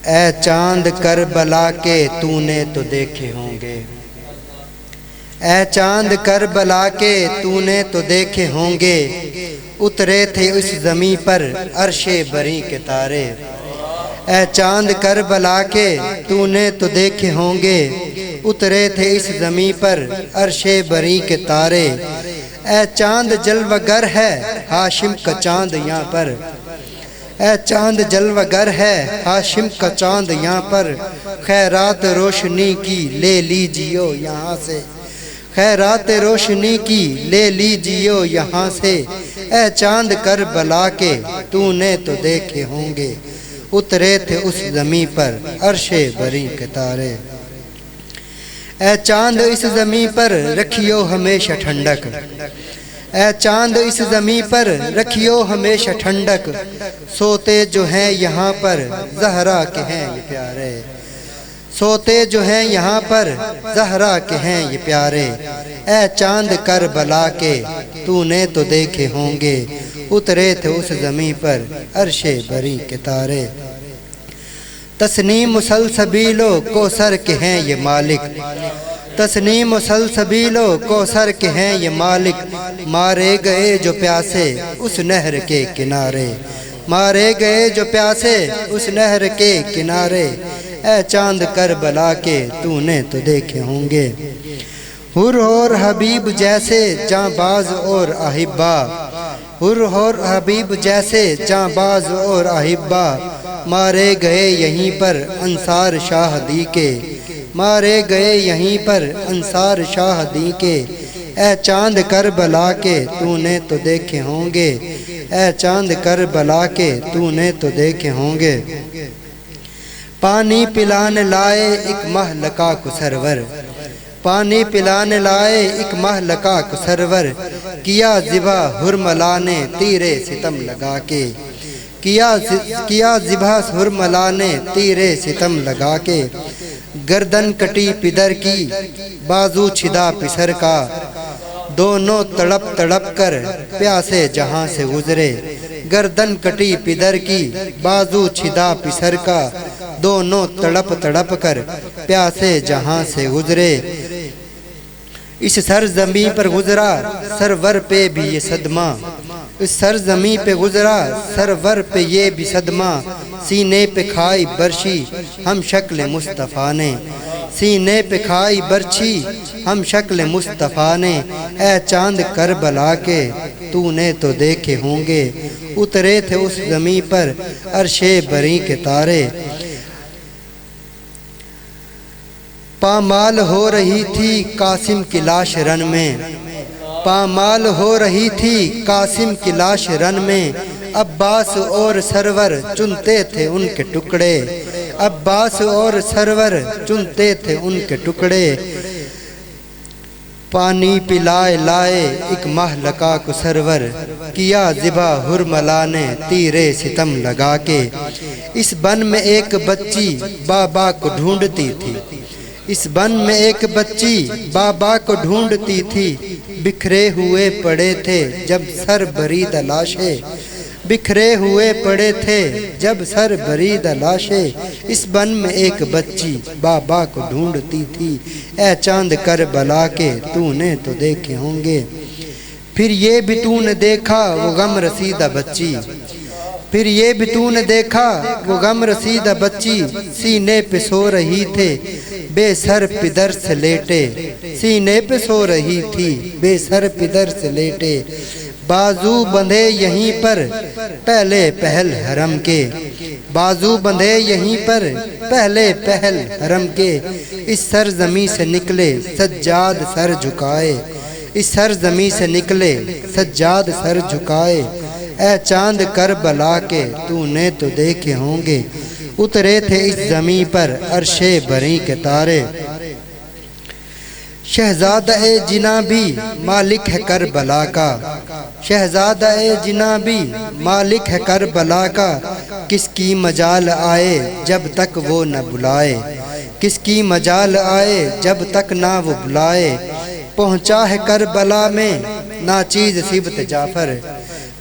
اے چاند کربلا کے تو نے تو دیکھے ہوں گے، اے چاند کربلا کے تو نے تو دیکھے ہوں گے، اترے تھے اس زمیں پر عرش بری کے تارے۔ اے چاند کربلا کے تو نے تو دیکھے ہوں گے، اترے تھے اس زمیں پر عرش بری کے تارے۔ اے چاند جلوہ گر ہے ہاشم کا چاند یہاں پر، اے چاند جلوہ گر ہے ہاشم کا چاند یہاں پر، خیرات روشنی کی لے لیجیو یہاں سے، خیرات روشنی کی لے لیجیو یہاں سے۔ اے چاند کربلا کے تو نے تو دیکھے ہوں گے، اترے تھے اس زمیں پر عرش بری کے تارے۔ اے چاند اس زمیں پر رکھیو ہمیشہ ٹھنڈک، اے چاند اس زمیں پر رکھیو ہمیشہ ٹھنڈک، سوتے جو ہیں یہاں پر زہرا کے ہیں یہ پیارے، سوتے جو ہیں یہاں پر زہرا کے ہیں یہ پیارے۔ اے چاند کربلا کے تو نے تو دیکھے ہوں گے، اترے تھے اس زمیں پر عرش بری کے تارے۔ تسنیم سلسبیلو کوثر کے ہیں یہ مالک، تسنیم سلسبیلو کوثر کے ہیں یہ مالک، مارے گئے جو پیاسے اس نہر کے کنارے، مارے گئے جو پیاسے اس نہر کے کنارے۔ اے چاند کربلا کے تو نے تو دیکھے ہوں گے، حر اور حبیب جیسے جاں باز اور احبا، حر اور حبیب جیسے جاں باز اور احبا، مارے گئے یہیں پر انصار شاہ دی کے، مارے گئے یہیں پر انصار شاہ دی کے۔ اے چاند کربلا کے تو نے تو دیکھے ہوں گے، اے چاند کربلا کے تو نے تو دیکھے ہوں گے۔ پانی پلانے لائے ایک مہلکہ کو سرور، پانی پلانے لائے ایک مہلکہ کو سرور، کیا ذبح حرملا نے تیرے ستم لگا کے، کیا ذبح حرملا نے تیرے ستم لگا کے۔ گردن کٹی پدر کی بازو چھدا پسر کا، دونوں تڑپ تڑپ کر پیاسے جہاں سے گزرے۔ گردن کٹی پدر کی بازو چھدا پسر کا، دونوں تڑپ تڑپ کر پیاسے جہاں سے گزرے۔ اس سرزمین پر گزرا سرور پہ بھی یہ صدمہ، اس سرزمین پہ گزرا سرور پہ یہ بھی صدمہ، سینے پہ کھائی برچھی ہم شکل مصطفیٰ نے، سینے پہ کھائی برچھی ہم شکل مصطفیٰ نے۔ اے چاند کربلا کے تو نے تو دیکھے ہوں گے، اترے تھے اس زمین پر عرش بری کے تارے۔ پامال ہو رہی تھی قاسم کی لاش رن میں، پامال ہو رہی تھی قاسم کی لاش رن میں، عباس اور سرور چنتے تھے ان کے ٹکڑے، عباس اور سرور چنتے تھے ان کے ٹکڑے۔ پانی پلائے لائے ایک مہلکہ کو سرور، کیا ذبح حرملا نے تیرے ستم لگا کے۔ اس بن میں ایک بچی بابا کو ڈھونڈتی تھی، اس بن میں ایک بچی بابا کو ڈھونڈتی تھی، بکھرے ہوئے پڑے تھے جب سر برید لاشیں، بکھرے ہوئے پڑے تھے جب سر برید لاشیں۔ اس بن میں ایک بچی بابا کو ڈھونڈتی تھی، اے چاند کربلا کے تو نے تو دیکھے ہوں گے۔ پھر یہ بھی تو نے دیکھا وہ غم رسیدہ بچی، پھر یہ بھی تو نے دیکھا وہ غم رسیدہ بچی، سینے پہ سو رہی تھے بے سر پدر سے لیٹے، سینے پہ سو رہی تھی بے سر پدر سے لیٹے۔ بازو بندھے یہیں پر پہلے پہل حرم کے، بازو بندھے یہیں پر پہلے پہل حرم کے۔ اس سرزمین سے نکلے سجاد سر جھکائے، اس سرزمین سے نکلے سجاد سر جھکائے۔ اے چاند کربلا کے تو نے تو دیکھے ہوں گے، اترے تھے اس زمین پر عرش بری کے تارے۔ شہزادہ جناں بھی مالک ہے کربلا کا، شہزادہ جناں بھی مالک ہے کربلا کا، کس کی مجال آئے جب تک وہ نہ بلائے، کس کی مجال آئے جب تک نہ وہ بلائے۔ پہنچا ہے کربلا میں ناچیز صبت جعفر،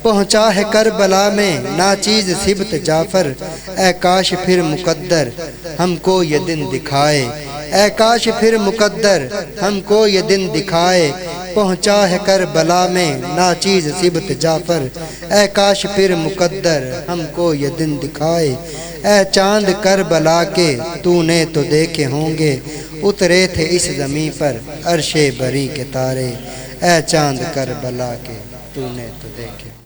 پہنچا ہے کربلا میں ناچیز سبت جعفر، اے کاش پھر مقدر ہم کو یہ دن دکھائے، اے کاش پھر مقدر ہم کو یہ دن دکھائے، پہنچا ہے کربلا میں ناچیز سبت جعفر، اے کاش پھر مقدر ہم کو یہ دن دکھائے، اے چاند کربلا کے تو نے تو دیکھے ہوں گے، اترے تھے اس زمیں پر عرش بری کے تارے، اے چاند کربلا کے تو نے تو دیکھے